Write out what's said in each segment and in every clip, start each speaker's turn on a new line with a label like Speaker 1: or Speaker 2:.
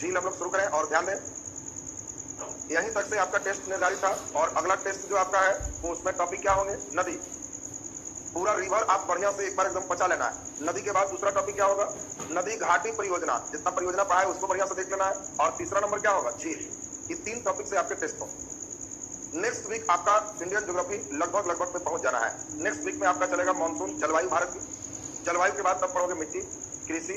Speaker 1: झील हम लोग शुरू करें और ध्यान दें, यहीं तक से आपका टेस्ट निर्धारित था और अगला टेस्ट जो आपका है वो उसमें टॉपिक क्या होंगे, नदी। पूरा रिवर आप बढ़िया से एक बार एकदम पचा लेना है। नदी के बाद दूसरा टॉपिक क्या होगा, नदी घाटी परियोजना, जितना परियोजना पढ़ा है उसको बढ़िया से देख लेना है। और तीसरा नंबर क्या होगा, झील। ये 3 टॉपिक से आपके टेस्ट हो। नेक्स्ट वीक आपका इंडियन ज्योग्राफी लगभग पे पहुंच जाना है। नेक्स्ट वीक में आपका चलेगा मानसून, जलवायु भारत की। जलवायु के बाद तब पढ़ोगे मिट्टी, कृषि,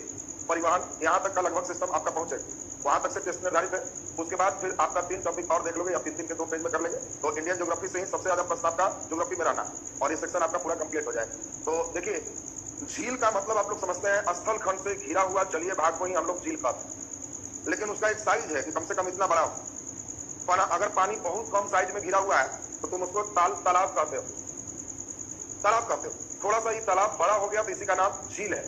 Speaker 1: परिवहन, यहाँ तक का लगभग सिस्टम आपका पहुंचे, वहां तक से टेस्ट निर्धारित है। उसके बाद फिर आपका 3 टॉपिक और देख लोगे या 3 के 2 पेज में कर लेंगे, तो इंडियन ज्योग्राफी से ही सबसे ज्यादा प्रश्न आपका ज्योग्राफी में रहना और ये सेक्शन आपका पूरा कंप्लीट हो जाए। तो देखिए, झील का मतलब आप लोग समझते हैं स्थल खंड से घिरा हुआ जलीय भाग को ही हम लोग झील कहते हैं, लेकिन उसका एक साइज है कि कम से कम इतना बड़ा हो। अगर पानी बहुत कम साइज में घिरा हुआ है तो तुम उसको तालाब कहते हो, तालाब कहते हो। थोड़ा सा ही तालाब बड़ा हो गया तो इसी का नाम झील है।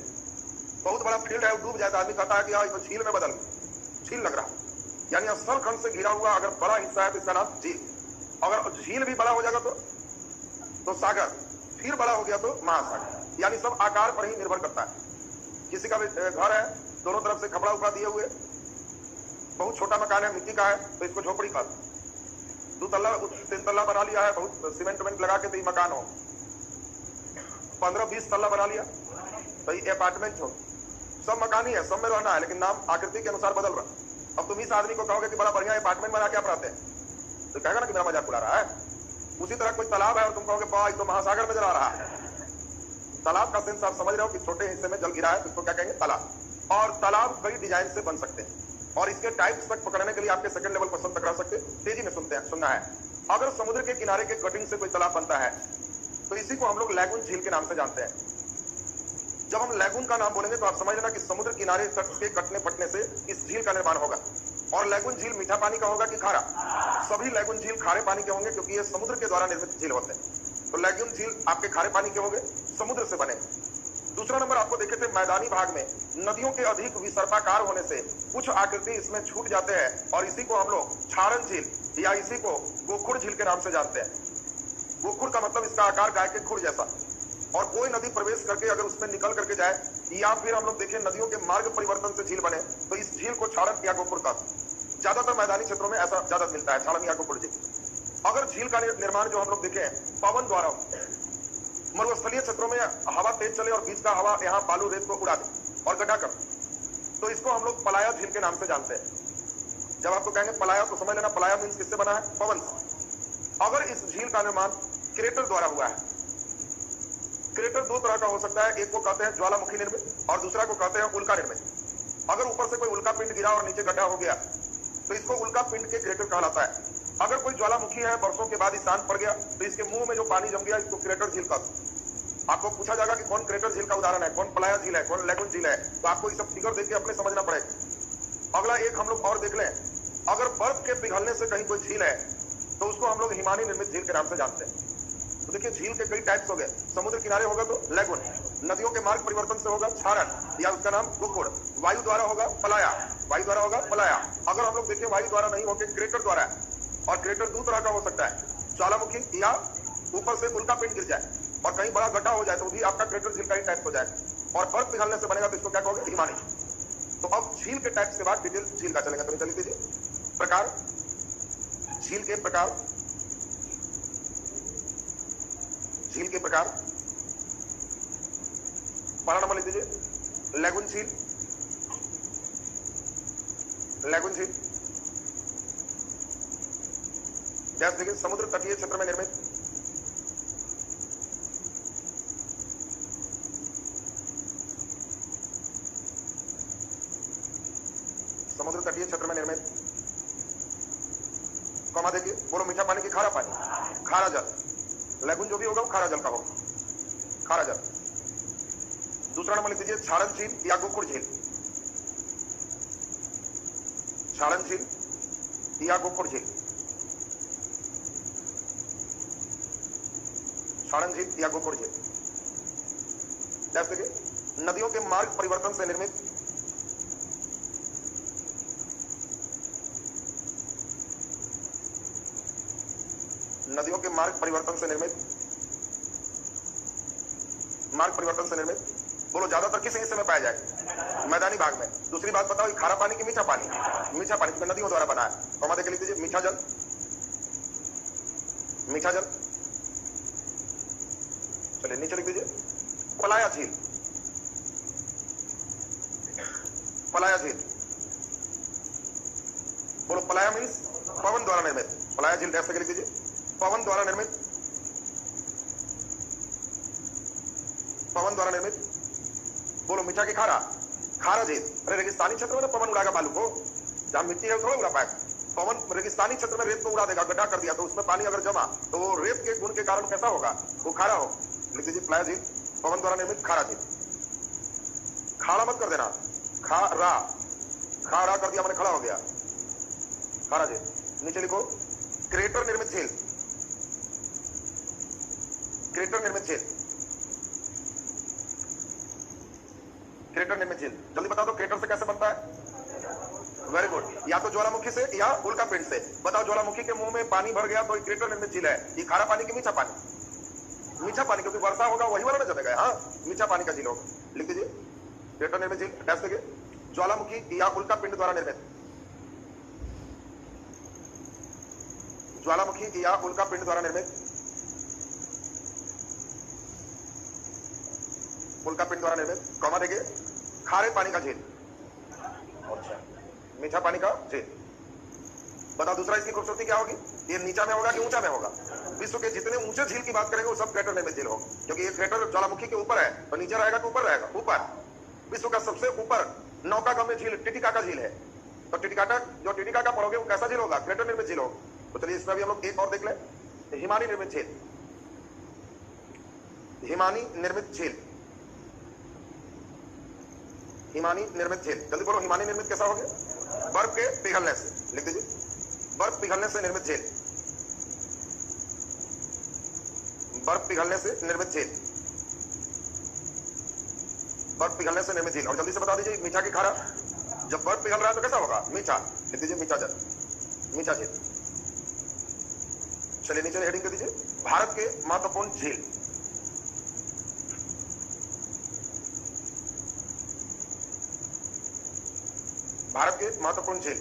Speaker 1: बहुत बड़ा फील्ड है, डूब जाता, आदमी कहता है कि यार झील में बदल गया, झील लग रहा है। यानी स्थल खंड से घिरा हुआ अगर बड़ा हिस्सा है तो इसका नाम झील। अगर झील भी बड़ा हो जाएगा तो सागर, फिर बड़ा हो गया तो महासागर। यानी सब आकार पर ही निर्भर करता है। किसी का भी घर है, दोनों तरफ से खपड़ा उपड़ा दिए हुए, बहुत छोटा मकान है, मिट्टी का है, तो इसको झोपड़ी कहते हैं। 2 तल्ला 3 तल्ला बना लिया है, बहुत सीमेंट वेंट लगा के तो ये मकान हो। 15-20 तल्ला बना लिया तो ये अपार्टमेंट हो। सब मकान ही है, सब में रहना है, लेकिन नाम आकृति के अनुसार बदल रहा। अब तुम इस आदमी को कहोगे कि बड़ा बढ़िया अपार्टमेंट बना के आप रहते हैं, तो कहेगा ना कि मेरा मजाक उड़ा रहा है। उसी तरह कोई तालाब है और तुम कहोगे बा तो महासागर में जला रहा है। तालाब का सेंस आप समझ रहे हो कि छोटे हिस्से में जल गिरा है तो इसको क्या कहेंगे, तालाब। और तालाब कई डिजाइन से बन सकते हैं और इसके टाइप्स तक पकड़ने के लिए आपके सेकंड लेवल क्वेश्चन तक रह सकते हैं। तेजी में सुनना है। अगर समुद्र के किनारे के कटिंग से कोई तालाब बनता है तो इसी को हम लोग लैगून झील के नाम से जानते हैं। जब हम लैगून का नाम बोलेंगे तो आप समझ लेना कि समुद्र किनारे तट के कटने फटने से इस झील का निर्माण होगा। और लैगून झील मीठा पानी का होगा कि खारा? सभी लैगून झील खारे पानी के होंगे क्योंकि ये समुद्र के द्वारा निर्मित झील होते हैं। तो लैगून झील आपके खारे पानी के होंगे, समुद्र से बने। दूसरा नंबर आपको देखे थे मैदानी भाग में नदियों के अधिक विसर्पाकार होने से कुछ आकृति इसमें छूट जाते हैं और इसी को हम लोग क्षारण झील या इसी को गोखुड़ झील के नाम से जानते हैं। गोखुड़ का मतलब इसका आकार गाय के खुर जैसा। और कोई नदी प्रवेश करके अगर उसमें निकल करके जाए या फिर हम लोग देखें नदियों के मार्ग परिवर्तन से झील बने तो इस झील को क्षारण या गोखुड़ का, ज्यादातर मैदानी क्षेत्रों में ऐसा ज्यादा मिलता है, क्षारण या गोखुड़ झील। अगर झील का निर्माण जो हम लोग देखें पवन द्वारा, मरुस्थलीय क्षेत्रों में हवा तेज चले और बीच का हवा यहाँ बालू रेत को उड़ा दे और गड्ढा कर, तो इसको हम लोग पलाया झील के नाम से जानते हैं। जब आपको कहेंगे पलाया तो समझ लेना पलाया मीन्स किससे बना है, पवन से। अगर इस झील का निर्माण क्रेटर द्वारा हुआ है, क्रेटर 2 तरह का हो सकता है, एक को कहते हैं ज्वालामुखी निर्मित और दूसरा को कहते हैं उल्का निर्मित। अगर ऊपर से कोई उल्का पिंड गिरा और नीचे गड्ढा हो गया तो इसको उल्का पिंड के क्रेटर कहलाता है। अगर कोई ज्वालामुखी है, वर्षों के बाद शांत पड़ गया तो इसके मुंह में जो पानी जम गया इसको क्रेटर झील कहते हैं। आपको पूछा जाएगा कि कौन क्रेटर झील का उदाहरण है, कौन पलाया झील है, कौन लैगून झील है, तो आपको ये सब फिगर देख के अपने समझना पड़ेगा। अगला एक हम लोग और देख लें, अगर बर्फ के पिघलने से कहीं कोई झील है तो उसको हम लोग हिमानी निर्मित झील के नाम से जानते हैं। तो देखिए झील के कई टाइप्स हो गए। समुद्र किनारे होगा तो लैगून, नदियों के मार्ग परिवर्तन से होगा क्षारण या उसका नाम गोखुड़, वायु द्वारा होगा पलाया, वायु द्वारा होगा पलाया। अगर हम लोग देखें वायु द्वारा नहीं होकर क्रेटर द्वारा, और क्रेटर 2 तरह का हो सकता है, ज्वालामुखी या ऊपर से उल्का पिंड गिर जाए और कहीं बड़ा गड्ढा हो जाए तो भी आपका क्रेटर झील का ही टाइप हो जाए। और बर्फ पिघलने से बनेगा तो इसको क्या कहोगे, हिमानी। तो अब झील के टाइप्स के बाद डिटेल झील का चलेगा। तो चलिए कीजिए प्रकार, झील के प्रकार, झील के प्रकार। पहला नंबर लिख दीजिए लैगून झील। लैगून झील जैसे देखिए समुद्र तटीय क्षेत्र में निर्मित, समुद्र तटीय क्षेत्र में निर्मित, कमा देखिए, बोलो मीठा पानी की खारा पानी, खारा जल। लैगून जो भी होगा वो खारा जल का होगा, खारा जल। दूसरा नंबर लिख दीजिए क्षारण झील या गोखुड़ झील। क्षारण झील या गोखुड़ झील, क्षारण झील या गोखुड़ झील। जैसे कि नदियों के मार्ग परिवर्तन से निर्मित, नदियों के मार्ग परिवर्तन से निर्मित, मार्ग परिवर्तन से निर्मित बोलो ज्यादातर किस हिस्से में पाया जाए? मैदानी भाग में। दूसरी बात बताओ, खारा पानी की मीठा पानी? मीठा पानी, क्योंकि नदियों द्वारा बना है। कॉमा देके लिख दीजिए, मीठा जल। मीठा जल। चलिए नीचे लिख दीजिए, पलाया झील। पलाया झील, बोलो पलाया मीन्स पवन द्वारा निर्मित। पलाया झील डैश करके लिख दीजिए, पवन द्वारा निर्मित। पवन द्वारा निर्मित। बोलो मीठा की खारा? खारा झील। अरे रेगिस्तानी क्षेत्र में तो पवन उड़ाएगा बालू को, जहां मिट्टी है थोड़ा उड़ा पाएगा। पवन रेगिस्तानी क्षेत्र में रेत को उड़ा देगा, गड्ढा कर दिया तो उसमें पानी अगर जमा तो वो रेत के गुण के कारण कैसा होगा? वो खारा हो। लिख दीजिए पलाया झील, पवन द्वारा निर्मित खारा झील। खाड़ा मत कर देना, खारा। खारा कर दिया मैंने, खड़ा हो गया, खारा झील। नीचे लिखो, क्रेटर निर्मित झील। क्रेटर निर्मित झील। क्रेटर निर्मित झील, जल्दी बता दो क्रेटर से कैसे बनता है? वेरी गुड, या तो ज्वालामुखी से या उल्का पिंड से। बताओ, ज्वालामुखी के मुंह में पानी भर गया तो क्रेटर निर्मित झील है। ये खारा पानी की मीठा पानी? मीठा पानी, क्योंकि वर्षा होगा वही वाला ना जमेगा। हाँ, मीठा पानी का झील होगा। लिख दीजिए क्रेटर निर्मित झील डैश देंगे, ज्वालामुखी या उल्का पिंड द्वारा निर्मित। ज्वालामुखी या उल्का पिंड द्वारा निर्मित। उल्का पिंड द्वारा निर्मित, कॉमा देंगे, खारे पानी का झील। अच्छा, मीठा पानी का झील। बताओ दूसरा इसकी खूबसूरती क्या होगी? ये नीचा में होगा कि ऊंचा में होगा? विश्व के जितने ऊंचे झील की बात करेंगे वो सब क्रेटर निर्मित झील होगा, क्योंकि ये क्रेटर ज्वालामुखी के ऊपर है तो नीचे रहेगा कि ऊपर रहेगा? ऊपर। विश्व का सबसे ऊपर नौकागम्य झील टिटिकाका झील है। तो टिटिकाका पढ़ोगे वो कैसा झील होगा? क्रेटर निर्मित झील होगा। तो चलिए इसमें भी हम लोग एक और देख ले, हिमानी निर्मित झील। हिमानी निर्मित झील। हिमानी निर्मित झील, जल्दी बोलो, हिमानी निर्मित कैसा हो गया? बर्फ के पिघलने से। लिख दीजिए, बर्फ पिघलने से निर्मित झील। बर्फ पिघलने से निर्मित झील। बर्फ पिघलने से निर्मित झील। और जल्दी से बता दीजिए मीठा की खारा? जब बर्फ पिघल रहा है तो कैसा होगा? मीठा। लिख दीजिए मीठा जल, मीठा झील। चलिए नीचे हेडिंग कर दीजिए, भारत के महत्वपूर्ण झील। भारत के महत्वपूर्ण झील।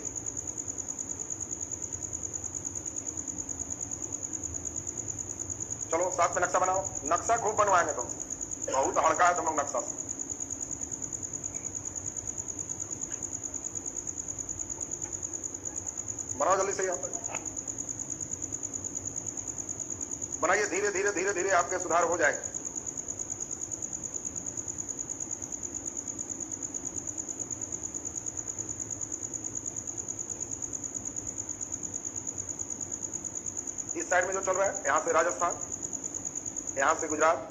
Speaker 1: चलो साथ में नक्शा बनाओ। नक्शा खूब बनवाएंगे तुम, बहुत हड़का है तुम लोग नक्शा से। बनाओ जल्दी से, यहाँ पर बनाइए। धीरे धीरे धीरे धीरे आपके सुधार हो जाएंगे। इस साइड में जो चल रहा है, यहां से राजस्थान, यहां से गुजरात,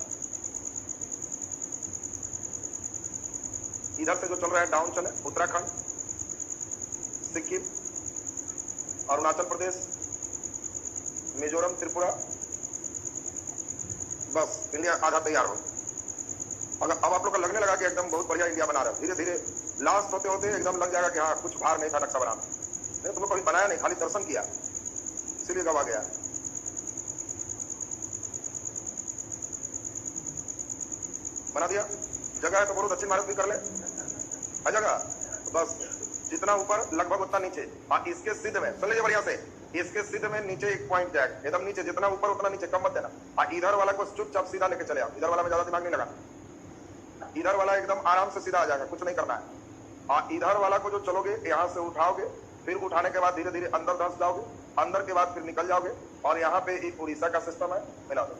Speaker 1: इधर से जो चल रहा है डाउन चले, उत्तराखंड, सिक्किम, अरुणाचल प्रदेश, मिजोरम, त्रिपुरा। बस इंडिया आधा तैयार हो। अगर अब आप लोग का लगने लगा कि एकदम बहुत बढ़िया इंडिया बना रहा है, धीरे धीरे लास्ट होते होते एकदम लग जाएगा कि हाँ कुछ भार नहीं था नक्शा बनाना। नहीं तुम लोग कभी बनाया नहीं, खाली दर्शन किया, इसीलिए गवा गया। बना दिया, जगह है तो बोलो दक्षिण भारत भी कर ले, हर जगह। बस जितना ऊपर लगभग उतना नीचे। इसके सिद्ध में चल लीजिए बढ़िया से, इसके सिद्ध में नीचे एक पॉइंट जाएगा, एकदम नीचे, जितना ऊपर उतना नीचे, कम मत देना। इधर वाला को चुपचाप सीधा लेके चले आओ, इधर वाला में ज्यादा दिमाग नहीं लगाना। इधर वाला एकदम आराम से सीधा आ जाएगा, कुछ नहीं करना है। इधर वाला को जो चलोगे यहां से उठाओगे, फिर उठाने के बाद धीरे धीरे अंदर धंस जाओगे, अंदर के बाद फिर निकल जाओगे और यहाँ पे एक उड़ीसा का सिस्टम है, मिला दो,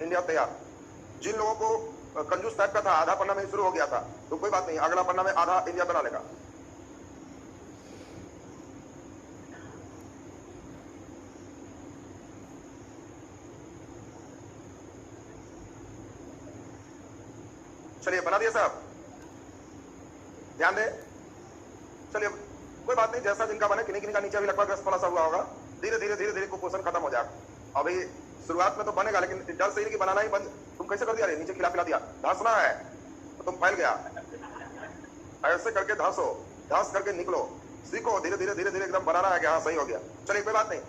Speaker 1: इंडिया तैयार। जिन लोगों को कंजूस टाइप का था, आधा पन्ना में शुरू हो गया था, तो कोई बात नहीं, अगला पन्ना में आधा इंडिया बना लेगा। चलिए बना दिया साहब, ध्यान दे। चलिए कोई बात नहीं, जैसा जिनका बने, किन्हीं किन्हीं का नीचे भी लगभग रस थोड़ा सा हुआ होगा, धीरे धीरे धीरे धीरे कुपोषण खत्म हो जाएगा। अभी शुरुआत में तो बनेगा, लेकिन डर से ही कि बनाना ही बंद। तुम कैसे कर दिया रे? नीचे खिला पिला दिया, धंसना है तो तुम फैल गया। ऐसे करके धंसो, धंस करके निकलो, सीखो, धीरे धीरे धीरे धीरे एकदम बनाना है कि हाँ सही हो गया। चलिए कोई बात नहीं,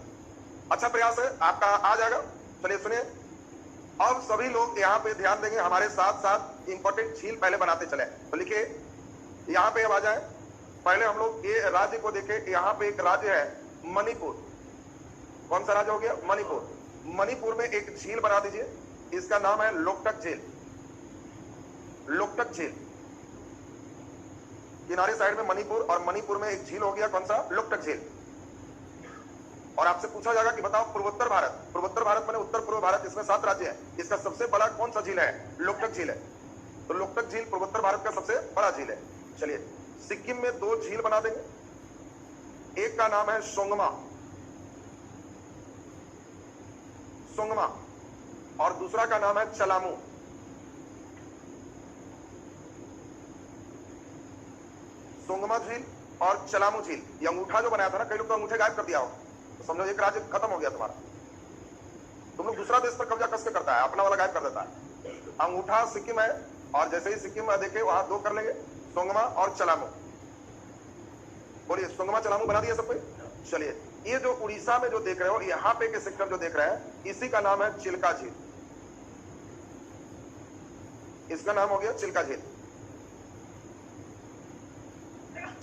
Speaker 1: अच्छा प्रयास है आपका, आ जाएगा। चलिए सुनिए, अब सभी लोग यहाँ पे ध्यान देंगे, हमारे साथ साथ इंपॉर्टेंट झील पहले बनाते चले। तो लिखिए यहाँ पे, अब आ जाए, पहले हम लोग ये राज्य को देखें। यहाँ पे एक राज्य है मणिपुर। कौन सा राज्य हो गया? मणिपुर। मणिपुर में एक झील बना दीजिए, इसका नाम है लोकटक झील। लोकटक झील किनारे साइड में मणिपुर, और मणिपुर में एक झील हो गया, कौन सा? लोकटक झील। और आपसे पूछा जाएगा कि बताओ पूर्वोत्तर भारत, पूर्वोत्तर भारत माने उत्तर पूर्व भारत, इसमें 7 राज्य है, इसका सबसे बड़ा कौन सा झील है? लोकटक झील है। तो लोकटक झील पूर्वोत्तर भारत का सबसे बड़ा झील है। चलिए सिक्किम में 2 झील बना देंगे, एक का नाम है सोंगमा, सोंगमा, और दूसरा का नाम है चलामू। सोंगमा झील और चलामू झील। ये अंगूठा जो बनाया था ना, कई लोग तो अंगूठे गायब कर दिया हो, तो समझो एक राज्य खत्म हो गया तुम्हारा। तुम लोग दूसरा देश पर कब्जा कस के करता है, अपना वाला गायब कर देता है। अंगूठा सिक्किम है, और जैसे ही सिक्किम में देखे वहां 2 कर लेंगे, सोंगमा और चलामू। बोलिए सोंगमा चलामू बना दिया सब कोई? चलिए ये जो उड़ीसा में जो देख रहे हो, यहाँ पे के सेक्टर जो देख रहे हैं, इसी का नाम है चिल्का झील। इसका नाम हो गया चिल्का झील।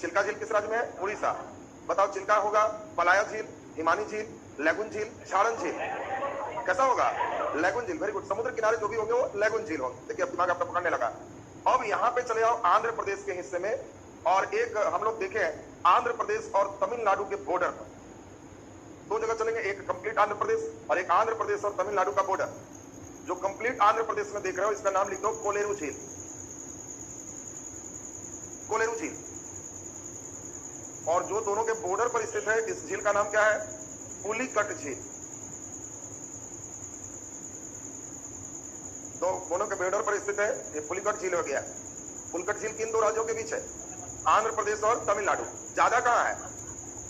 Speaker 1: चिल्का झील किस राज्य में है? उड़ीसा। बताओ चिल्का होगा पलाया झील, हिमानी झील, लैगून झील, छाड़न झील। कैसा होगा? लैगून झील। Very good. समुद्र किनारे जो भी होंगे वो लैगून झील होंगे। देखिए अब दिमाग आपका पकड़ने लगा। अब यहाँ पे चले जाओ आंध्र प्रदेश के हिस्से में, और एक हम लोग देखे आंध्र प्रदेश और तमिलनाडु के बॉर्डर पर 2 जगह चलेंगे, एक कंप्लीट आंध्र प्रदेश और एक आंध्र प्रदेश और तमिलनाडु का बॉर्डर। जो कंप्लीट आंध्र प्रदेश में देख रहे हो, इसका नाम लिख दो कोलेरू झील। कोलेरू झील। और जो दोनों के बॉर्डर पर स्थित है, इस झील का नाम क्या है? पुलिकट झील। तो दोनों के बॉर्डर पर स्थित है, ये पुलिकट झील हो गया। पुलिकट झील किन 2 राज्यों के बीच है? आंध्र प्रदेश और तमिलनाडु। ज्यादा कहां है?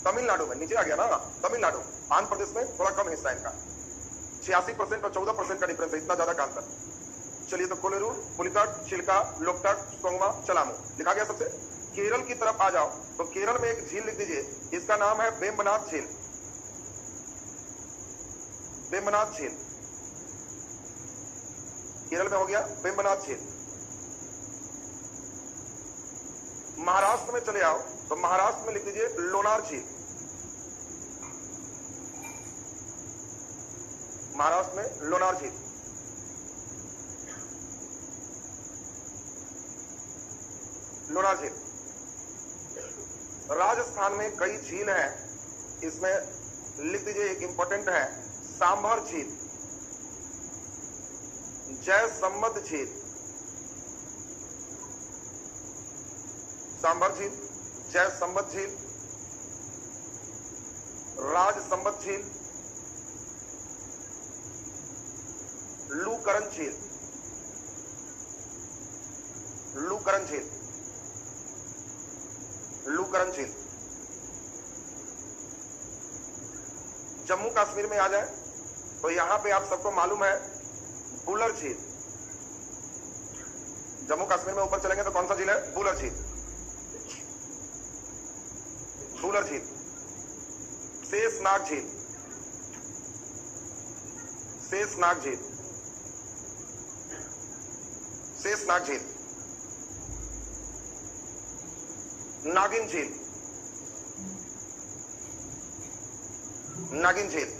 Speaker 1: तमिलनाडु में। नीचे आ गया ना तमिलनाडु। आंध्र प्रदेश में थोड़ा कम हिस्सा इनका, 86% और 14% का डिफरेंस है, इतना ज्यादा का अंतर। चलिए तो कोलेरू, पुलिकट, चिल्का, लोकटक, सोंगमा, चलामू लिखा गया सबसे। केरल की तरफ आ जाओ, तो केरल में एक झील लिख दीजिए, इसका नाम है वेम्बनाथ झील। वेम्बनाथ झील केरल में हो गया, वेम्बनाथ झील। महाराष्ट्र में चले आओ, तो महाराष्ट्र में लिख दीजिए लोनार झील। महाराष्ट्र में लोनार झील। लोनार झील। राजस्थान में कई झील हैं, इसमें लिख दीजिए एक इंपॉर्टेंट है सांभर झील, जयसम्मत झील। सांभर झील, जयसम्मत झील, राजसम्मत झील, लूकरन झील। लूकरन झील। लूकरन झील। जम्मू कश्मीर में आ जाए, तो यहां पे आप सबको मालूम है बुलर झील। जम्मू कश्मीर में ऊपर चलेंगे तो कौन सा झील है? बुलर झील। बुलर झील। शेषनाग झील। शेषनाग झील। शेषनाग झील। नागिन झील। नागिन झील।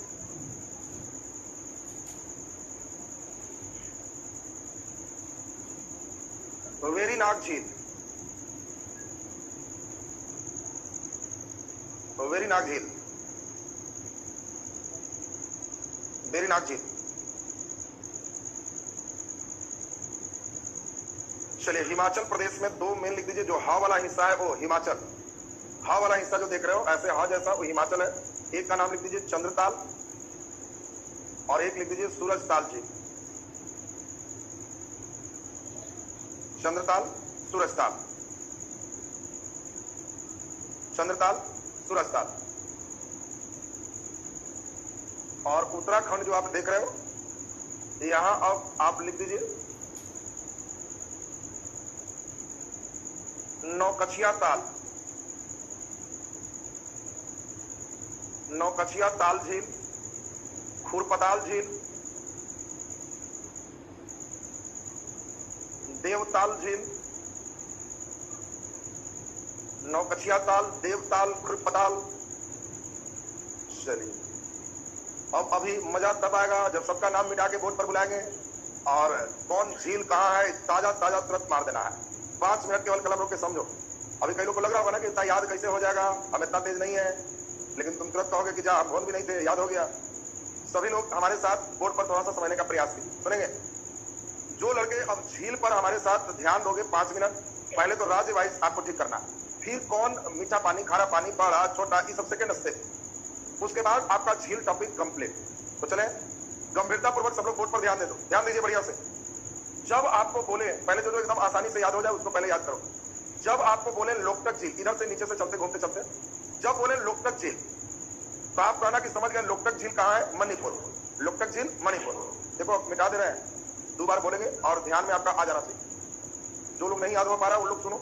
Speaker 1: वेरीनाग झील। वेरीनाग झील। वेरीनाग झील। चलिए हिमाचल प्रदेश में 2 मेन लिख दीजिए। जो हा वाला हिस्सा है वो हिमाचल, हा वाला हिस्सा जो देख रहे हो ऐसे हा जैसा, वो हिमाचल है। एक का नाम लिख दीजिए चंद्रताल, और एक लिख दीजिए सूरजताल झील। चंद्रताल, सूरजताल। चंद्रताल, सूरजताल। और उत्तराखंड जो आप देख रहे हो, यहां अब आप लिख दीजिए नौकछिया ताल। नौकछिया ताल झील, खुरपताल झील, देवताल झील, नौकछिया ताल, देवताल, खुरपताल। चलिए अब अभी मजा तब आएगा जब सबका नाम मिटा के बोर्ड पर बुलाएंगे और कौन झील कहाँ है ताजा ताजा तुरंत मार देना है। 5 मिनट केवल कलम रोक के समझो। अभी कई लोग को लग रहा होगा ना कि इतना याद कैसे हो जाएगा, हम इतना तेज नहीं है, लेकिन तुम तुरंत कहोगे कि जा हम फोन भी नहीं थे, याद हो गया। सभी लोग हमारे साथ बोर्ड पर थोड़ा सा समझने का प्रयास कीजिए। सुनेंगे जो लड़के अब झील पर हमारे साथ ध्यान दोगे 5 मिनट, पहले तो राज्य वाइज आपको ठीक करना, फिर कौन मीठा पानी, खारा पानी, बड़ा छोटा, ये सब सेकंड स्टेप। उसके बाद आपका झील टॉपिक कंप्लीट। तो चले गंभीरता पूर्वक सब लोग बोर्ड पर ध्यान दे दो, ध्यान दीजिए बढ़िया से। जब आपको बोले, पहले जो एकदम आसानी से याद हो जाए उसको पहले याद करो। जब आपको बोले लोकटक झील, इधर से नीचे से चलते घूमते चलते, जब बोले लोकटक झील तो आप कहना कि समझ गए लोकटक झील कहाँ है, मणिपुर। लोकटक झील मणिपुर। देखो मिटा दे रहे हैं, 2 बार बोलेंगे और ध्यान में आपका आ जाना चाहिए। जो लोग नहीं याद हो पा रहा वो लोग सुनो।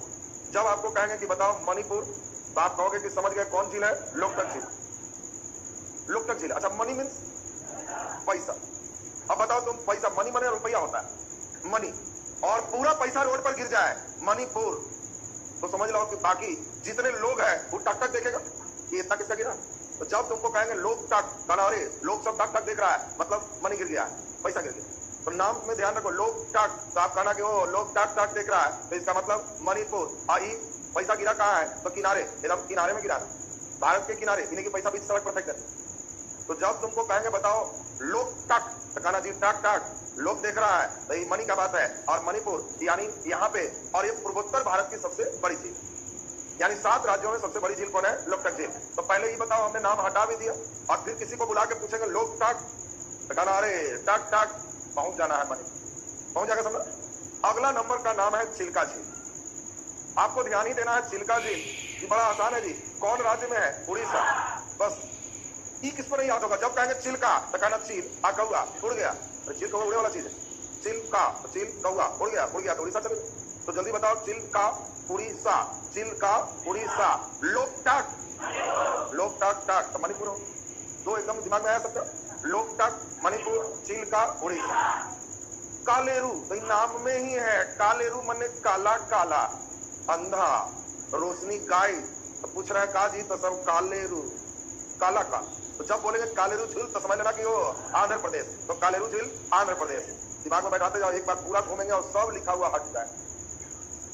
Speaker 1: जब आपको कहेंगे कि बताओ मणिपुर, तो आप कहोगे कि समझ गए कौन झील है, लोकटक झील। लोकटक झील। अच्छा मनी मीन्स पैसा। अब बताओ तुम, पैसा मनी मने रुपया होता है, मनी, और पूरा पैसा रोड पर गिर जाए मणिपुर, तो समझ लो कि बाकी जितने लोग हैं वो टक टक देखेगा कि इतना किसका गिरा। तो जब तुमको कहेंगे लोग टक, अरे लोग सब टक टक देख रहा है, मतलब मनी गिर गया है, पैसा गिर गया। तो नाम में ध्यान रखो, लोग टक, तो आप कहना कि वो लोग टक टक देख रहा है, तो इसका मतलब मणिपुर। आई पैसा गिरा कहाँ है, तो किनारे, एकदम किनारे में गिरा, भारत के किनारे, इन्हीं की पैसा बीच सड़क पर फेंक देते। तो जब तुमको कहेंगे बताओ लोग टक, तो कहना जी टक टक, लोग देख रहा है, तो ये मनी का बात है। और मणिपुर यानी यहाँ पे, और ये पूर्वोत्तर भारत की सबसे बड़ी झील, यानी 7 राज्यों में सबसे बड़ी झील कौन है, लोकटक झील। तो पहले ही बताओ, हमने नाम हटा भी दिया और फिर किसी को बुला के पूछेंगे लोग टक, तो कहना अरे टक टक, पहुंच जाना है मणिपुर, पहुंच जाएगा समझ। अगला नंबर का नाम है चिल्का झील। आपको ध्यान ही देना है, चिल्का झील ये बड़ा आसान है जी। कौन राज्य में है, उड़ीसा। बस ये किस पर नहीं याद होगा, जब कहेंगे चिल्का तो कहना चील, आ कौआ उड़ गया, तो चील कौआ उड़े वाला चीज है, चिल्का तो चील कौआ उड़ गया तो उड़ीसा चले गए। तो जल्दी बताओ, चिल्का उड़ीसा, चिल्का उड़ीसा, लोकटक, लोकटक टक, तो मणिपुर हो। 2 एकदम दिमाग में आया सबका, लोकटक, मणिपुर, चिल्का, उड़ीसा। कालेरू, तो नाम में ही है, कालेरू मने काला काला, अंधा, रोशनी गाय। तो पूछ रहा है का जी, तो सब कालेरू, काला का। तो जब बोलेंगे कालेरू झील तो समझ लेना कि वो आंध्र प्रदेश, तो कालेरू झील आंध्र प्रदेश। दिमाग में बैठाते जाओ, एक बार पूरा घूमेंगे और सब लिखा हुआ हट जाए।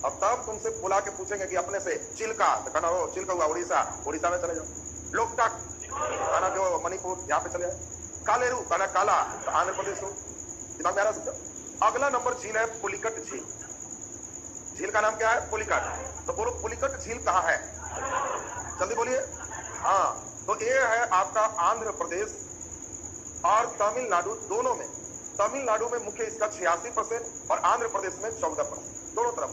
Speaker 1: अब तब तुमसे बुला के पूछेंगे कि अपने से चिल्का, तो कहना हो चिल्का हुआ उड़ीसा, उड़ीसा में चले जाओ। लोकटक कहना जो मणिपुर, यहाँ पे चले जाए। कालेरू कहना काला, तो आंध्र प्रदेश हो। दिमाग में आ रहा है। अगला नंबर झील है पुलिकट झील। झील का नाम क्या है, पुलिकट। तो बोलो पुलिकट झील कहाँ है, जल्दी बोलिए। हाँ, तो ये है आपका आंध्र प्रदेश और तमिलनाडु दोनों में। तमिलनाडु में मुख्य इसका 86% और आंध्र प्रदेश में 14%, दोनों तरफ।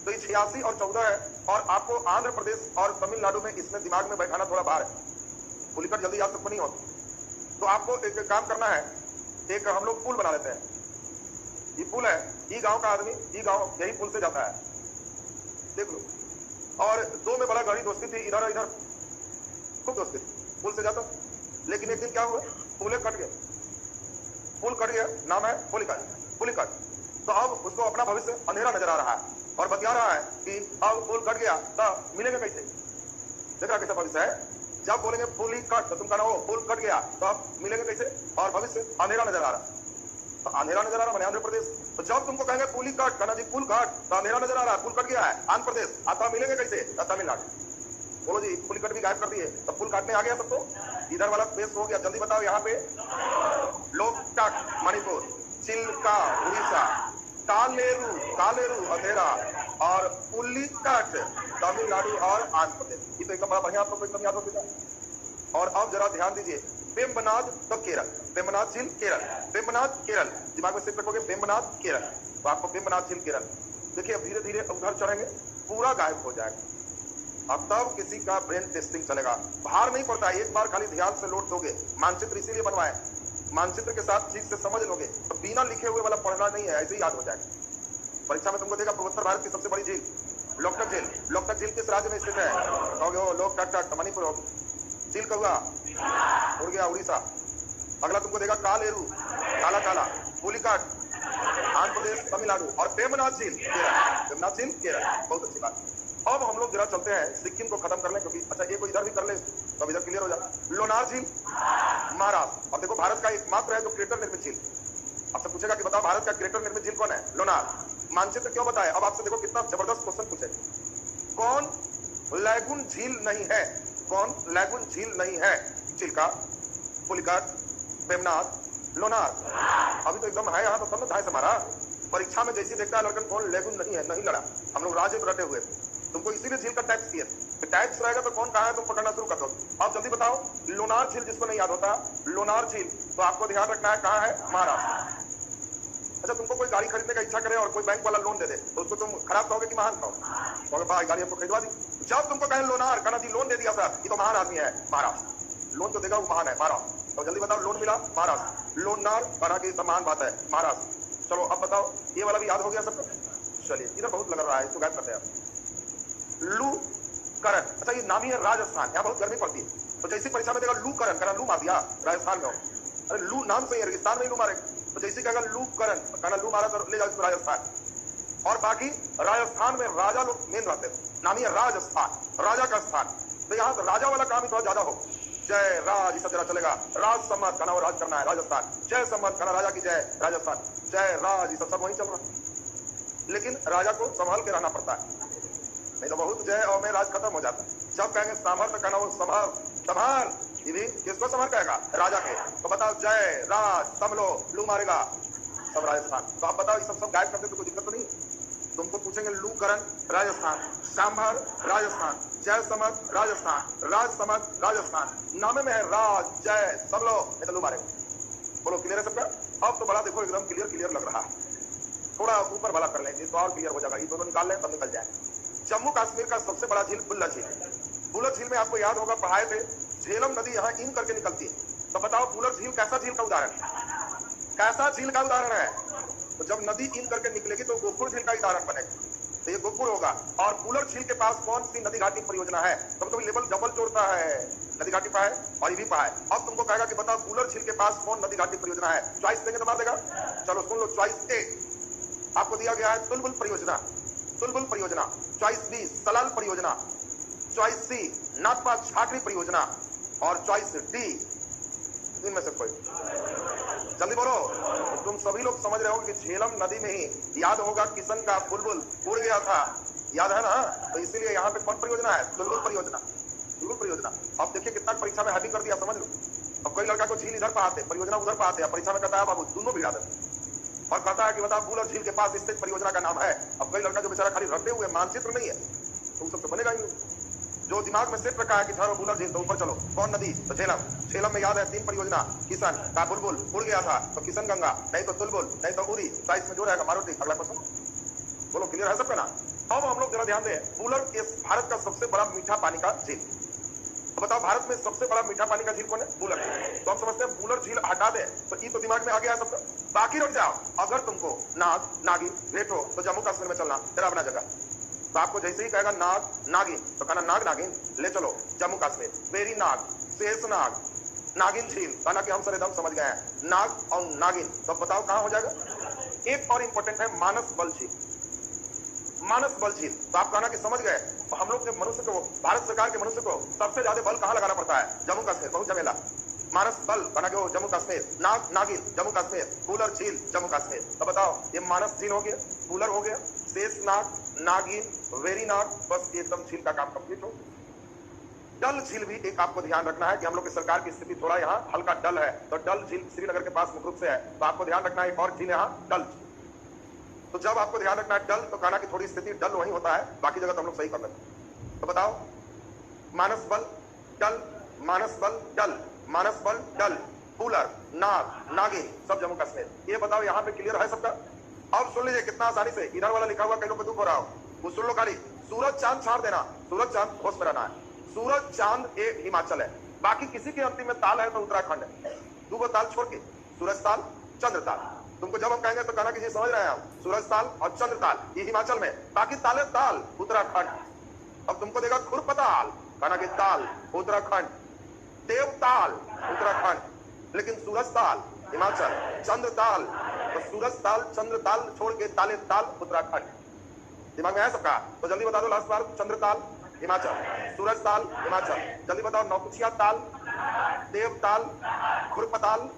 Speaker 1: तो ये 86 और 14 है, और आपको आंध्र प्रदेश और तमिलनाडु में इसमें दिमाग में बैठाना थोड़ा बाहर है। पुलिकट जल्दी याद तक नहीं होती। तो आपको एक काम करना है, एक हम लोग पुल बना लेते हैं। ये पुल है, ये गांव का आदमी, ये गांव यही पुल से जाता है, देख लो। और 2 में बड़ा गहरी दोस्ती थी, इधर इधर खूब दोस्ती, पुल से जाता। लेकिन एक दिन क्या हुआ, पुल कट गया, पुल कट गया, नाम है पुलिकट, पुलिकट। तो अब उसको अपना भविष्य अंधेरा नजर आ रहा है और बतिया रहा है कि अब पुल कट गया तो मिलेंगे कैसे। देख रहा कैसा भविष्य है। जब बोलेंगे पुलिकट तो तुम कहना हो पुल कट गया तो अब मिलेंगे कैसे, और भविष्य अंधेरा नजर आ रहा है। तो अंधेरा नजर आ रहा है आंध्र प्रदेश। तो जब तुमको कहेंगे पुलिकट, कहना जी पुल कट, तो अंधेरा नजर आ रहा है, पुल कट गया है, आंध्र प्रदेश। आता मिलेंगे कैसे, तमिलनाडु। बोलो जी पुलिकट भी गायब कर दिए, तो पुल काटने आ गया सबको, इधर वाला पेश हो गया। जल्दी बताओ, यहाँ पे लोकटक मणिपुर, चिल्का उड़ीसा, कालेरू, कालेरू अंधेरा, और पुलिकट तमिलनाडु और आंध्र प्रदेश। ये तो एकदम बड़ा बढ़िया आप लोग को एकदम याद हो गया। और अब जरा ध्यान दीजिए, वेम्बनाड तो केरल, वेम्बनाड झील केरल, वेम्बनाड केरल, दिमाग में सिर्फ रखोगे वेम्बनाड केरल, तो आपको वेम्बनाड झील केरल। देखिए अब धीरे धीरे उधर चढ़ेंगे, पूरा गायब हो जाएगा। अब तब किसी का ब्रेन टेस्टिंग चलेगा, बाहर नहीं पड़ता है, एक बार खाली ध्यान से लोड दोगे। मानचित्र इसीलिए बनवाए, मानचित्र के साथ ठीक से समझ लोगे, तो बिना लिखे हुए वाला पढ़ना नहीं है, ऐसे ही याद हो जाएगा। परीक्षा में तुमको देगा पूर्वोत्तर भारत की सबसे बड़ी झील लोकटक झील। लोकटक झील किस राज्य में स्थित है, कहोगे हो लोकटक, मणिपुर होगी। झील कौआ उड़ गया, उड़ीसा। अगला तुमको देगा कालेरू, काला काला, पुलिकट आंध्र प्रदेश, तमिलनाडु, और पेमनाथ झील केरल, पेमनाथ झील केरल। बहुत अच्छी बात। अब हम लोग जरा चलते हैं सिक्किम को खत्म कर लें, क्योंकि अच्छा ये को इधर भी कर ले तो अब इधर क्लियर हो जाए। लोनार झील महाराष्ट्र। और देखो भारत का एकमात्र है जो क्रेटर निर्मित झील। आपसे पूछेगा कि बताओ भारत का क्रेटर निर्मित झील कौन है? लोनार। मानचित्र क्यों बताए? अब आपसे देखो कितना जबरदस्त क्वेश्चन पूछे। कौन लैगून झील नहीं है? कौन लैगून झील नहीं है? चिल्का, पुलिकाट, पेमनाथ, लोनार। अभी तो एकदम है यहाँ तो सब धाय से मारा। परीक्षा में जैसे देखता है लड़कन कौन लैगून नहीं है, नहीं लड़ा। हम लोग राज्य रटे हुए तुमको इसीलिए झील का टैक्स दिए। टैक्स रहेगा तो कौन कहाँ है तुम पकड़ना शुरू कर दो। अब जल्दी बताओ लोनार झील जिसको नहीं याद होता, लोनार झील तो आपको ध्यान रखना है कहाँ है? महाराष्ट्र। अच्छा तुमको कोई गाड़ी खरीदने का इच्छा करे और कोई बैंक वाला लोन दे दे तो उसको तुम खराब कहोगे कि महान कहोगे? भाई गाड़ी हमको खरीदवा दी। जब तुमको कहें लोनार, कहना जी लोन दे दिया सर, ये तो महान आदमी है। महाराष्ट्र लोन तो देगा वो महान है महाराष्ट्र। तो जल्दी बताओ लोन मिला महाराष्ट्र। लोनार कहना की समान बात है महाराष्ट्र। चलो अब बताओ ये वाला भी याद हो गया सबको? चलिए इधर बहुत लग रहा है, इसको गायब करते हैं। लू करण, अच्छा ये नाम ही है राजस्थान, यहाँ बहुत गर्मी पड़ती है तो जैसी परीक्षा में देगा लू करण, कहना लू मार दिया राजस्थान में हो। अरे लू नाम से ही रेगिस्तान में लू मारे तो जैसे कहेगा लू करण, कहना लू मारा तो ले जाओ राजस्थान। और बाकी राजस्थान में राजा लोग मेन रहते थे, नाम ही है राजस्थान, राजा का स्थान। तो यहाँ राजा वाला काम ही थोड़ा ज्यादा हो। जय राज सब जरा चलेगा। राज सम्मत कहना वो राज करना है राजस्थान। जय सम्मत कहना राजा की जय राजस्थान। जय राज सब वही चल रहा। लेकिन राजा को संभाल के रहना पड़ता है, नहीं तो बहुत जय और में राज खत्म हो जाता है। जब कहेंगे सामर तो कहना वो संभाल संभाल, ये भी किसको संभाल कहेगा? राजा के। तो बताओ जय राज संभलो, लू मारेगा सब राजस्थान। तो आप बताओ ये सब गायब करते तो कोई दिक्कत तो नहीं? तुमको पूछेंगे लू करण राजस्थान, सांभर राजस्थान, जय समत राजस्थान, राज समत राजस्थान, नामे में है राज जय संभलो, नहीं तो लू मारेगा। बोलो क्लियर है सबका? अब तो बड़ा देखो एकदम क्लियर क्लियर लग रहा है। थोड़ा ऊपर वाला कर लेंगे तो और क्लियर हो जाएगा। ये दोनों निकाल लें तब निकल जाए। जम्मू कश्मीर का सबसे बड़ा झील बुल्ला झील। बुल्ला झील में आपको याद होगा पढ़ाए थे झेलम नदी यहाँ इन करके निकलती है। तो बताओ बुल्ला झील कैसा झील का उदाहरण है? कैसा झील का उदाहरण है? तो जब नदी इन करके निकलेगी तो गोपुर झील का उदाहरण बनेगा, तो ये गोपुर होगा। और बुलर झील के पास कौन सी नदी घाटी परियोजना है? कभी कभी लेवल डबल जोड़ता है, नदी घाटी पा है और ये भी पा है। अब तुमको कहेगा कि बताओ बुलर झील के पास कौन नदी घाटी परियोजना है? चॉइस देंगे तो मार देगा। चलो सुन लो, चॉइस ए आपको दिया गया है तुलबुल परियोजना, तुलबुल परियोजना। चॉइस बी सलाल परियोजना, चॉइस सी नाथपा छाटरी परियोजना, और चॉइस डी इनमें से कोई। जल्दी बोलो। तुम सभी लोग समझ रहे हो कि झेलम नदी में ही याद होगा किशन का बुलबुल उड़ गया था, याद है ना? तो इसीलिए यहाँ पे कौन परियोजना है? तुलबुल परियोजना, तुलबुल परियोजना। अब देखिए कितना परीक्षा में हैवी कर दिया, समझ लो। अब कोई लड़का को झील इधर पाते, परियोजना उधर पाते हैं, परीक्षा में कहता है बाबू दोनों भिड़ा देते और कहता है कि बताओ बुलर झील के पास स्थित परियोजना का नाम है। अब कोई लड़का जो बेचारा खाली रटे हुए मानचित्र नहीं है तो उन सबसे बनेगा ही। जो दिमाग में सेट रखा है कि ठहरो बुलर झील तो ऊपर चलो, कौन नदी? तो झेलम। झेलम में याद है 3 परियोजना, किशन का बुलबुल उड़ गया था तो किशन गंगा, नहीं तो तुलबुल, नहीं तो उरी। तो इसमें जो रहेगा मारुति। अगला क्वेश्चन बोलो, क्लियर है सबका ना? अब हम लोग जरा ध्यान दें, बुलर भारत का सबसे बड़ा मीठा पानी का झील। तो बताओ भारत में सबसे बड़ा मीठा पानी का झील कौन है? बुलर। तो हम समझते हैं बुलर झील हटा दे तो ये तो दिमाग में आ गया है सबका। बाकी रुक जाओ, अगर तुमको नाग नागी भेंट हो तो जम्मू कश्मीर में चलना तेरा अपना जगह। तो आपको जैसे ही कहेगा नाग नागिन तो कहना नाग नागिन ले चलो जम्मू कश्मीर। वेरी नाग, शेष नाग, नागिन झील, कहना कि हम सर एकदम समझ गए हैं नाग और नागिन। तो बताओ कहां हो जाएगा? एक और इंपॉर्टेंट है मानस बल झील, मानस बल झील। तो आप कहना कि समझ गए। तो हम लोग के मनुष्य को, भारत सरकार के मनुष्य को सबसे ज्यादा बल कहां लगाना पड़ता है? जम्मू कश्मीर, बहुत झमेला। मानस बल बना के हो जम्मू कश्मीर, नाग नागिन जम्मू कश्मीर, बुलर झील जम्मू कश्मीर। तो बताओ ये मानस झील हो गया, बुलर हो गया, शेष नाग, नागिन, वेरी नाग, बस एकदम झील का काम कंप्लीट हो। डल झील भी एक आपको ध्यान रखना है कि हम लोग की सरकार की स्थिति थोड़ा यहाँ हल्का डल है। तो डल झील श्रीनगर के पास मुख्य रूप से है, तो आपको ध्यान रखना है। एक और झील यहाँ डल। तो जब आपको ध्यान रखना है डल तो कहना कि थोड़ी स्थिति डल वही होता है, बाकी जगह तो हम लोग सही कर लेते। तो बताओ मानस बल डल, मानस बल डल, मानस बल डल, बुलर, नाग, नागिन सब जम्मू कश्मीर। ये बताओ यहाँ पे क्लियर है सबका? अब सुन लीजिए कितना आसानी से इधर वाला लिखा हुआ कई लोग को दुख हो रहा हो, वो सुन लो खाली। सूरज चांद छाड़ देना, सूरज चांद होश में रहना है। सूरज चांद एक हिमाचल है, बाकी किसी के अंतिम में ताल है तो उत्तराखंड है। 2 ताल छोड़ के सूरज ताल, चंद्र ताल। तुमको जब हम कहेंगे तो कहना कि जी समझ रहे हैं हम, सूरज ताल और चंद्र ताल ये हिमाचल में, बाकी ताले ताल उत्तराखंड। अब तुमको देगा खुरपताल, कहना कि ताल उत्तराखंड, देवताल उत्तराखंड, लेकिन सूरज ताल हिमाचल, चंद्र ताल तो सूरज ताल, चंद्र ताल छोड़ के ताले ताल उत्तराखंड। दिमाग में है सबका? तो जल्दी बता दो लास्ट बार। चंद्र ताल हिमाचल, सूरज ताल हिमाचल, जल्दी बताओ। नौकुचिया ताल, देव ताल, खुरपताल,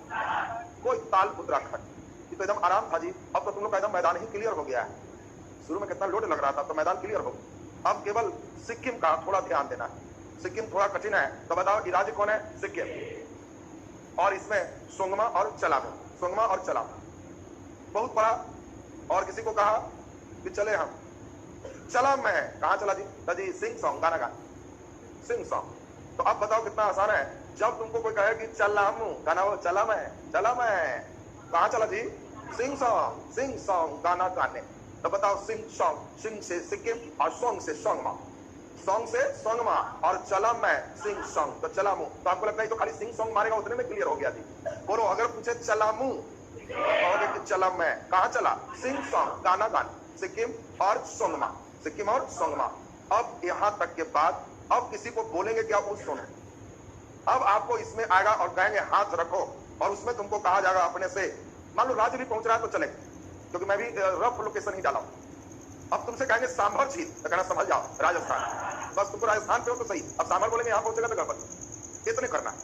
Speaker 1: कोई ताल उत्तराखंड। ये तो एकदम आराम था जी। अब तो तुम लोग का एकदम मैदान ही क्लियर हो गया है। शुरू में कितना लोड लग रहा था, तो मैदान क्लियर हो गया। अब केवल सिक्किम का थोड़ा ध्यान देना है। सिक्किम थोड़ा कठिन है, तो बताओ ये राज्य कौन है? सिक्किम। और इसमें सोंगमा और चलामू, सोंगमा और चलामू बहुत बड़ा। और किसी को कहा कि चले हम, चला मैं, कहा चला जी? जी सिंग सॉन्ग, गाना गा, सिंग सॉन्ग। तो अब बताओ कितना आसान है। जब तुमको कोई कहे कि चलामू, गाना हो, चला मैं, चला मैं, कहा चला जी? सिंग सॉन्ग, सिंग सॉन्ग, गाना गाने। तो बताओ सिंग सॉन्ग, सिंग से सिक्किम और सॉन्ग से सोंगमा, सॉन्ग से सोंगमा, और चला मैं सिंग सॉन्ग, तो चलामू। तो आपको लगता है तो खाली सिंग सॉन्ग मारेगा उतने में क्लियर हो गया जी। बोलो, अगर पूछे चलामू कहोगे कि चला मैं, कहा चला? सिंग सॉन्ग, गाना गाने, सिक्किम और सोंगमा, सिक्किम और सोंगमा। अब यहां तक के बाद अब किसी को बोलेंगे क्या उस सुनो। अब आपको इसमें आएगा और कहेंगे हाथ रखो, और उसमें तुमको कहा जाएगा अपने से, मान लो राज्य भी पहुंच रहा है तो चलेगा, क्योंकि मैं भी रफ लोकेशन ही डाला हूं। अब तुमसे कहेंगे सांभर झील, तो कहना समझ जाओ राजस्थान। बस तुमको राजस्थान पे हो तो सही। अब सांभर बोलेंगे यहां पहुंचेगा तो गड़बड़, इतने करना।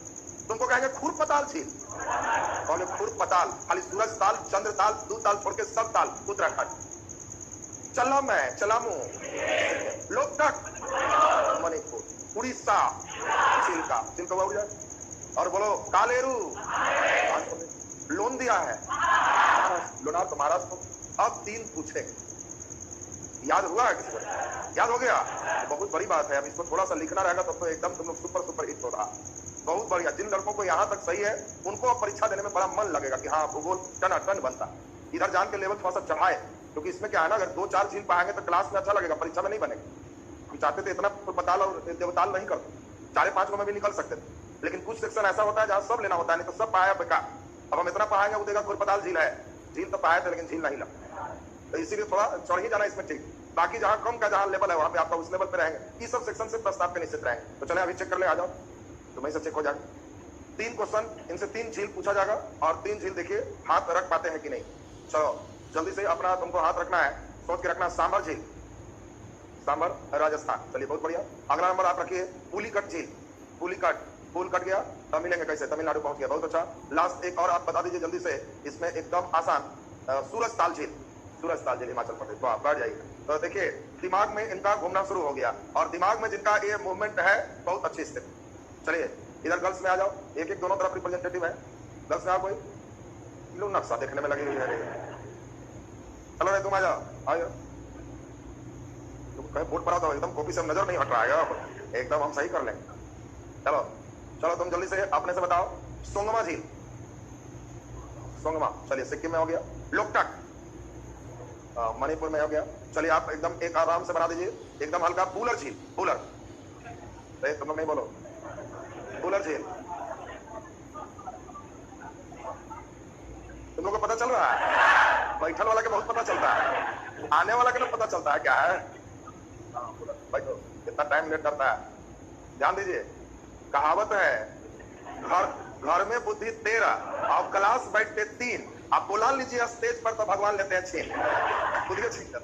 Speaker 1: तुमको कहेंगे खुरपताल झील, कहोगे खुरपताल, खाली सूरज ताल, चंद्र ताल, दू ताल छोड़ के सब ताल उत्तराखंड। चला मैं, चलामू, लोकटक मणिपुर, उड़ीसा, चिल्का, चिल्का हो जाए। और बोलो कालेरू, लोन दिया है, लोनार तो महाराष्ट्र। अब 3 पूछे, याद हुआ है किसको? याद हो गया? तो बहुत बड़ी बात है। अब इसको थोड़ा सा लिखना रहेगा तब तो एकदम तुम लोग सुपर हिट होगा। बहुत बढ़िया। जिन लड़कों को यहाँ तक सही है उनको अब परीक्षा देने में बड़ा मन लगेगा कि हाँ भूगोल टन बनता। इधर जान के लेवल थोड़ा सा चढ़ाए, क्योंकि इसमें क्या है ना, अगर 2-4 झील पाएंगे तो क्लास में अच्छा लगेगा, परीक्षा में नहीं बनेगा। हम चाहते थे इतना पताल और देवताल नहीं करते, 4-5 में भी निकल सकते थे, लेकिन कुछ सेक्शन ऐसा होता है जहाँ सब लेना होता है, नहीं तो सब पाया बेकार। अब हम इतना पढ़ाएंगे वो देगा खुरपताल झील है, झील तो पाया थे लेकिन झील नहीं लगा। तो इसीलिए थोड़ा चढ़ ही जाना इसमें ठीक। बाकी जहाँ कम का जहाँ लेवल है वहाँ पे आपका उस लेवल पे रहेंगे। इस सब सेक्शन से प्रस्ताव के निश्चित रहेंगे। तो चले अभी चेक कर ले, आ जाओ, तो वहीं से चेक हो जाएगा। 3 क्वेश्चन, इनसे 3 झील पूछा जाएगा, और 3 झील देखिए हाथ रख पाते हैं कि नहीं। चलो जल्दी से अपना तुमको हाथ रखना है, सोच के रखना। सांभर झील, सांभर राजस्थान। चलिए बहुत बढ़िया। अगला नंबर आप रखिए पुलिकट झील, पुलिकट, पुल कट गया, तब मिलेंगे कैसे? तमिलनाडु पहुंच गया, बहुत अच्छा। लास्ट एक और आप बता दीजिए जल्दी से, इसमें एकदम आसान। सूरज ताल झील, सूरज ताल झील हिमाचल प्रदेश। तो आप बैठ जाइए। तो देखिए दिमाग में इनका घूमना शुरू हो गया, और दिमाग में जिनका ये मूवमेंट है बहुत अच्छी स्थिति। चलिए इधर गर्ल्स में आ जाओ, एक दोनों तरफ रिप्रेजेंटेटिव है। गर्ल्स में आओ, कोई लो नक्शा देखने में लगी हुई है। चलो रे तुम आ जाओ, आओ। तुम कहीं बोर्ड पर आओ तो एकदम कॉपी से नजर नहीं हट रहा है, एकदम हम सही कर लेंगे। चलो चलो तुम जल्दी से अपने से बताओ। सोंगमा झील, सोंगमा, चलिए सिक्किम में हो गया। लोकटक मणिपुर में हो गया। चलिए आप एकदम एक आराम से बना दीजिए, एकदम हल्का। बुलर झील, बुलर, तुम लोग नहीं बोलो, बुलर झील। तुम लोग को पता चल रहा है? बैठल वाला के बहुत पता चलता है, आने वाला के लिए पता चलता है क्या है। बैठो, कितना टाइम लेट करता है, ध्यान दीजिए। कहावत है घर में बुद्धि 13 और क्लास बैठते 3। आप बुला लीजिए स्टेज पर तो भगवान लेते हैं 6 बुद्धि ठीक है।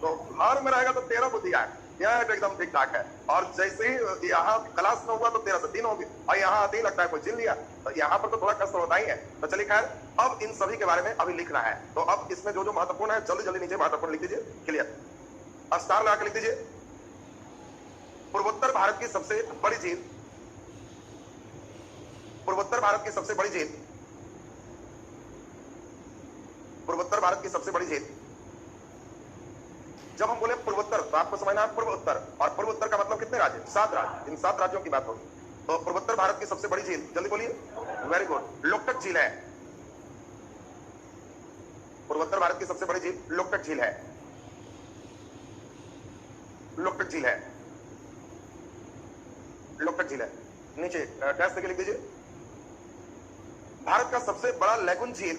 Speaker 1: तो घर में रहेगा तो 13 बुद्धि आए, यह एकदम ठीक ठाक है। और जैसे ही यहाँ क्लास में हुआ तो 13 से 3 होगी, और यहाँ आते ही लगता है कोई चिन लिया, तो यहाँ पर तो थोड़ा कष्ट होता ही है। तो चलिए खैर, अब इन सभी के बारे में अभी लिखना है। तो अब इसमें जो जो महत्वपूर्ण है जल्दी जल्दी नीचे महत्वपूर्ण लिख दीजिए, क्लियर, स्टार लगा के लिख दीजिए। पूर्वोत्तर भारत की सबसे बड़ी झील, पूर्वोत्तर भारत की सबसे बड़ी झील, पूर्वोत्तर भारत की सबसे बड़ी झील। जब हम बोले पूर्वोत्तर तो आपको समझना है पूर्व उत्तर, और पूर्व उत्तर का मतलब कितने राज्य? 7 राज्य। इन 7 राज्यों की बात होगी। तो पूर्वोत्तर भारत की सबसे बड़ी झील, जल्दी बोलिए। वेरी गुड, लोकटक झील है। पूर्वोत्तर भारत की सबसे बड़ी झील लोकटक झील है, लोकटक झील है, लोकटक झील है। नीचे डैश देके लिख दीजिए। भारत का सबसे बड़ा लैगून झील,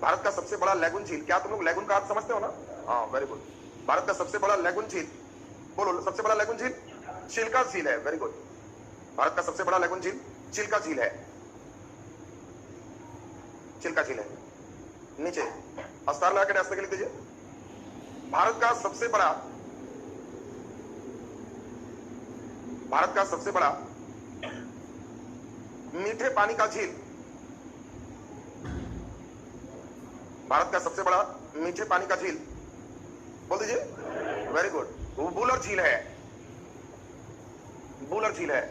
Speaker 1: भारत का सबसे बड़ा लैगून झील, क्या तुम लोग लैगून का अर्थ समझते हो ना? हाँ वेरी गुड। भारत का सबसे बड़ा लैगून झील, बोलो सबसे बड़ा लैगून झील चिल्का झील है। Very good. भारत का सबसे बड़ा लैगून झील चिल्का झील है। चिल्का झील है। नीचे अस्तार लगा के डैश लिख दीजिए। भारत का सबसे बड़ा मीठे पानी का झील, भारत का सबसे बड़ा मीठे पानी का झील बोल दीजिए। वेरी गुड, वो वुलर झील है। वुलर झील है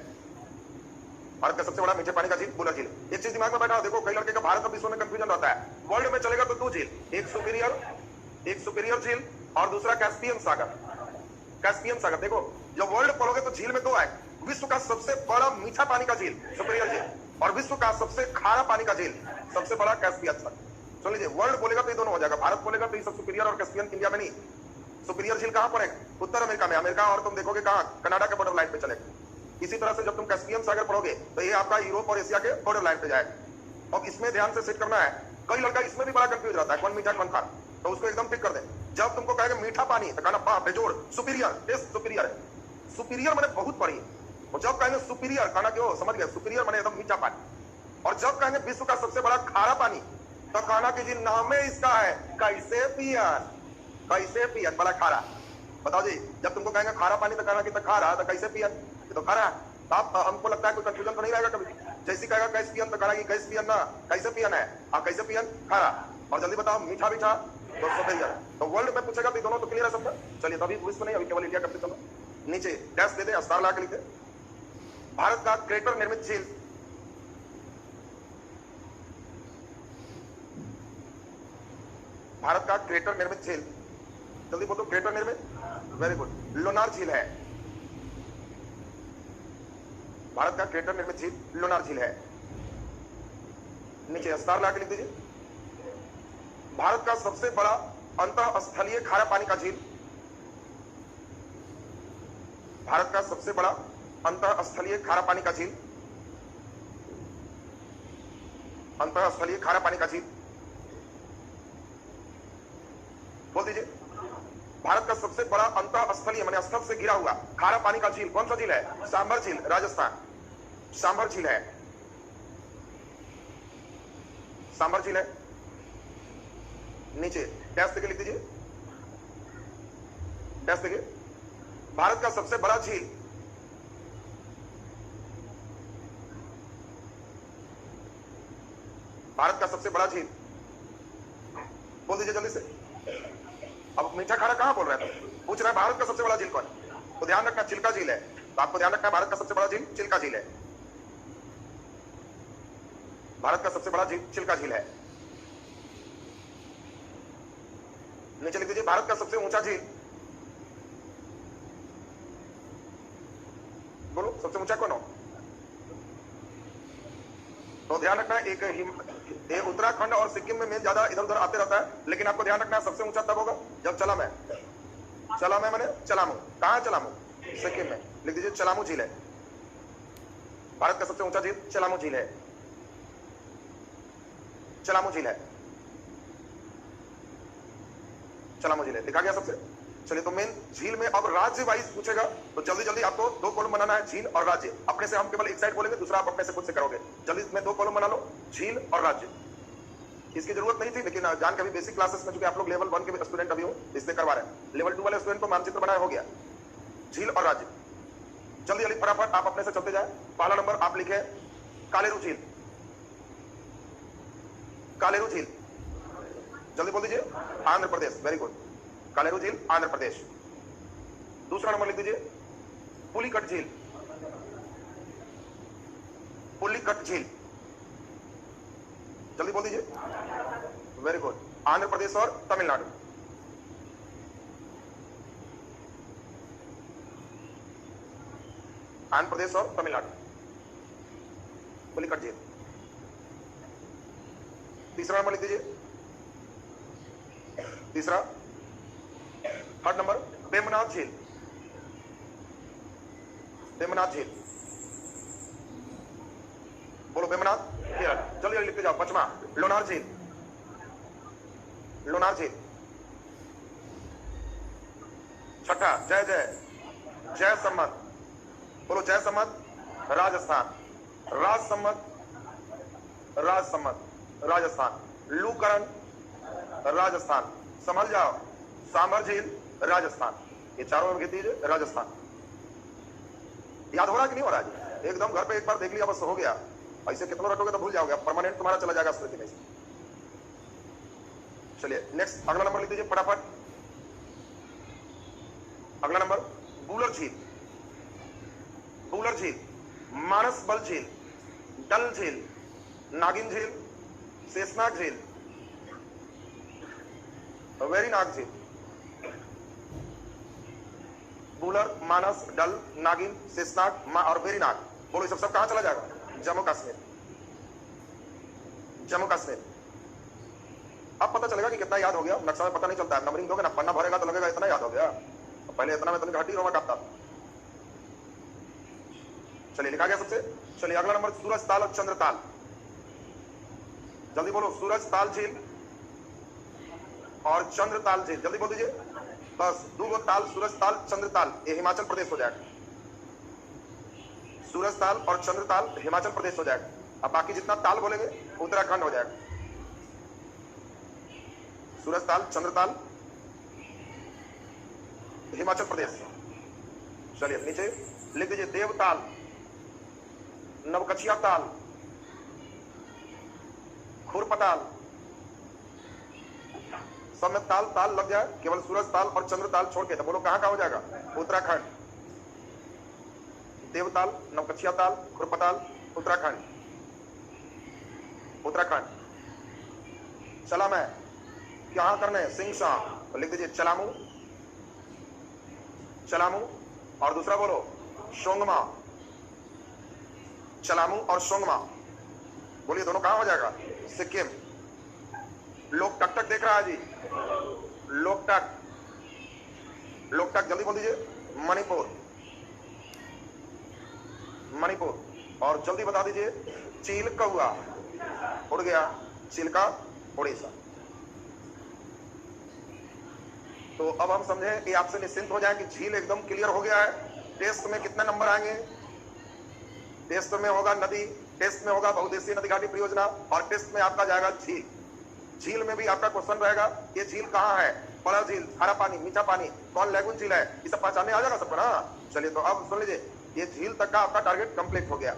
Speaker 1: भारत का सबसे बड़ा मीठे पानी का झील, वुलर झील। एक चीज दिमाग में बैठा, देखो कई लड़के का भारत और विश्व में कंफ्यूजन रहता है। वर्ल्ड में चलेगा तो दो झील, एक सुपीरियर झील और दूसरा कैस्पियन सागर। कैस्पियन सागर देखो, जब वर्ल्ड पढ़ोगे तो झील में दो आए, विश्व का सबसे बड़ा मीठा पानी का झील सुपीरियर झील और विश्व का सबसे खारा पानी का झील सबसे बड़ा कैस्पियन सागर। सुन लीजिए, वर्ल्ड बोलेगा तो ये दोनों हो जाएगा, भारत बोलेगा तो ये सब सुपीरियर और कैस्पियन इंडिया में नहीं। सुपीरियर झील कहां पड़ेगा? उत्तर अमेरिका में, अमेरिका और तुम देखोगे कहां, कनाडा के बॉर्डर लाइन पे चलेगा। इसी तरह से जब तुम कैस्पियन सागर पढ़ोगे तो ये आपका यूरोप और एशिया के बॉर्डर लाइन पे जाएगा। और इसमें ध्यान से सेट करना है, कई लड़का इसमें भी बड़ा कंफ्यूज रहता है, कौन मीठा कौन खारा, तो उसको एकदम ठीक कर दे। जब तुमको कहेगा मीठा पानी तो कहना बाप बेजोड़ सुपीरियर, टेस्ट सुपीरियर है। सुपीरियर माने बहुत बड़ी, और जब कहेंगे सुपीरियर कहना क्यों, समझ गए, सुपीरियर माने एकदम मीठा पानी। और जब कहेंगे विश्व का सबसे बड़ा खारा पानी तो कहना कि जी नाम है इसका है कैसे पियन, कैसे पियन बड़ा खारा। बताओ जी, जब तुमको कहेंगे खारा पानी तो कहना कि तो खारा, तो कैसे पियन, तो खारा। आप हमको लगता है कोई कंफ्यूजन तो नहीं रहेगा कभी। जैसे कहेगा कैसे पियन तो कहना कि कैसे पियन ना, कैसे पियन है, आप कैसे पियन खारा। और जल्दी बताओ, मीठा मीठा तो सुपीरियर। तो वर्ल्ड में पूछेगा तो दोनों तो क्लियर है सबका। चलिए, तभी विश्व नहीं, अभी केवल इंडिया करते चलो। नीचे डैश दे दे, स्टार ला के लिखे। भारत का क्रेटर निर्मित झील, भारत का क्रेटर निर्मित झील, जल्दी बोलो क्रेटर निर्मित, वेरी गुड, लोनार झील है। भारत का क्रेटर निर्मित झील लोनार झील है। नीचे स्टार ला के लिख दीजिए। भारत का सबसे बड़ा अंतःस्थलीय खारा पानी का झील, भारत का सबसे बड़ा अंतःस्थलीय खारा पानी का झील, अंतःस्थलीय खारा पानी का झील बोल दीजिए। भारत का सबसे बड़ा अंतःस्थलीय माने स्थल से घिरा हुआ खारा पानी का झील कौन सा झील है? सांभर झील, राजस्थान, सांभर झील है, सांभर झील है। नीचे डैश देके लिख दीजिए, डैश देके। भारत का सबसे बड़ा झील, भारत का सबसे बड़ा झील बोल दीजिए जल्दी से। अब मीठा खारा कहां बोल रहे हैं? पूछ रहा है भारत का सबसे बड़ा झील कौन है? तो ध्यान रखना चिल्का झील है, तो आपको ध्यान रखना है भारत का सबसे बड़ा झील चिल्का झील है। भारत का सबसे बड़ा झील चिल्का झील है। नीचे लिख दीजिए भारत का सबसे ऊंचा झील, बोलो सबसे ऊंचा कौन हो? तो ध्यान रखना एक उत्तराखंड और सिक्किम में मैं ज्यादा इधर उधर आते रहता है, लेकिन आपको ध्यान रखना है सबसे ऊंचा तब होगा जब चला मैं मैंने चलामू, कहां चलामू? सिक्किम में। लिख दीजिए चलामू झील है। भारत का सबसे ऊंचा झील चलामू झील है, चलामू झील है, चलामू झील है, लिखा गया सबसे। चलिए, तो मेन झील में अब राज्य वाइज पूछेगा तो जल्दी जल्दी आपको दो कॉलम बनाना है, झील और राज्य। अपने से हम केवल एक साइड बोलेंगे, दूसरा आप अपने से खुद से करोगे। जल्दी में दो कॉलम बना लो, झील और राज्य। इसकी जरूरत नहीं थी, लेकिन जान के अभी बेसिक क्लासेस में, चूंकि आप लोग लेवल 1 के स्टूडेंट अभी हो इसलिए करवा रहे हैं। लेवल 2 वाले स्टूडेंट को मानचित्र बनाया हो गया, झील और राज्य। जल्दी जल्दी फटाफट आप अपने से चलते जाए। पहला नंबर आप लिखे कालेरू झील, कालेरू झील, जल्दी बोल दीजिए आंध्र प्रदेश, वेरी गुड, कालेरू झील आंध्र प्रदेश। दूसरा नंबर लिख दीजिए पुलिकट झील, पुलिकट झील, जल्दी बोल दीजिए, वेरी गुड, आंध्र प्रदेश और तमिलनाडु। आंध्र प्रदेश और तमिलनाडु, पुलिकट झील। तीसरा नंबर लिख दीजिए, तीसरा थर्ड नंबर बेमनाथ झील, बेमनाथ झील, बोलो बेमनाथ, जल्दी जल्दी लिखते जाओ। पचमा लोनार झील, लोनार झील। छठा जय जय, जय सम्मत, बोलो जय सम्मत, राजस्थान, राज सम्मत, राज सम्मत। राजस्थान। लूकरण राजस्थान। संभल जाओ, सांबर झील राजस्थान। ये चारों में घेर दीजिए राजस्थान। याद हो रहा है कि नहीं हो रहा है? एकदम घर पे एक बार देख लिया बस हो गया। ऐसे कितना रटोगे तो भूल जाओगे, परमानेंट तुम्हारा चला जाएगा स्मृति में। चलिए नेक्स्ट अगला नंबर लिख दीजिए फटाफट। अगला नंबर बूलर झील। बूलर झील, मानस बल झील, डल झील, नागिन झील, शेषनाग झील, वेरीनाग झील। बूलर, मानस, डल, नागिन, शेषनाग और वेरीनाग। बोलो ये सब कहां चला जाएगा? जम्मू कश्मीर। जम्मू कश्मीर। अब पता चलेगा कि कितना याद हो गया। नक्शा में पता नहीं चलता है, नंबरिंग दोगे ना, पन्ना भरेगा तो लगेगा इतना याद हो गया। पहले इतना में तो हड्डी रोमा काटता। चलिए लिखा गया सबसे। चलिए अगला नंबर सूरज ताल और चंद्र ताल। जल्दी बोलो, सूरज ताल झील और चंद्र ताल झील। जल्दी बोल दीजिए। बस दो ताल, सूरज ताल, चंद्र ताल, ये हिमाचल प्रदेश हो जाएगा। सूरज ताल और चंद्र ताल हिमाचल प्रदेश हो जाएगा। अब बाकी जितना ताल बोलेंगे उत्तराखंड हो जाएगा। सूरज ताल, चंद्र ताल, हिमाचल प्रदेश। चलिए नीचे लिख दीजिए देवताल, नवकछिया ताल, खुरपताल। सब में ताल ताल लग जाए, केवल सूरज ताल और चंद्र ताल छोड़ के। तो बोलो कहां का हो जाएगा? उत्तराखंड। देवताल, नवकछिया ताल, खुरपताल, उत्तराखंड। उत्तराखंड। चला मैं क्या करने? सिंगसा। तो लिख दीजिए चलामू, चलामू और दूसरा बोलो शोंगमा। चलामू और शोंगमा बोलिए, दोनों कहां हो जाएगा? सिक्किम। लोग टक टक देख रहा है जी, लोकटक। लोकटक जल्दी बोल दीजिए। मणिपुर। मणिपुर। और जल्दी बता दीजिए चील कौआ। उड़ गया, चिल्का उड़ीसा। तो अब हम समझे कि आपसे निश्चिंत हो जाए कि झील एकदम क्लियर हो गया है। टेस्ट में कितने नंबर आएंगे? टेस्ट में होगा नदी, टेस्ट में होगा बहुउद्देशीय नदी घाटी परियोजना और टेस्ट में आपका जाएगा झील। झील में भी आपका क्वेश्चन रहेगा ये झील कहाँ है? बड़ा झील, खारा पानी, मीठा पानी, कौन लैगून झील है, ये सब पहचानने आ जाएगा सबको ना। चलिए तो अब सुन लीजिए, ये झील तक का आपका टारगेट कंप्लीट हो गया।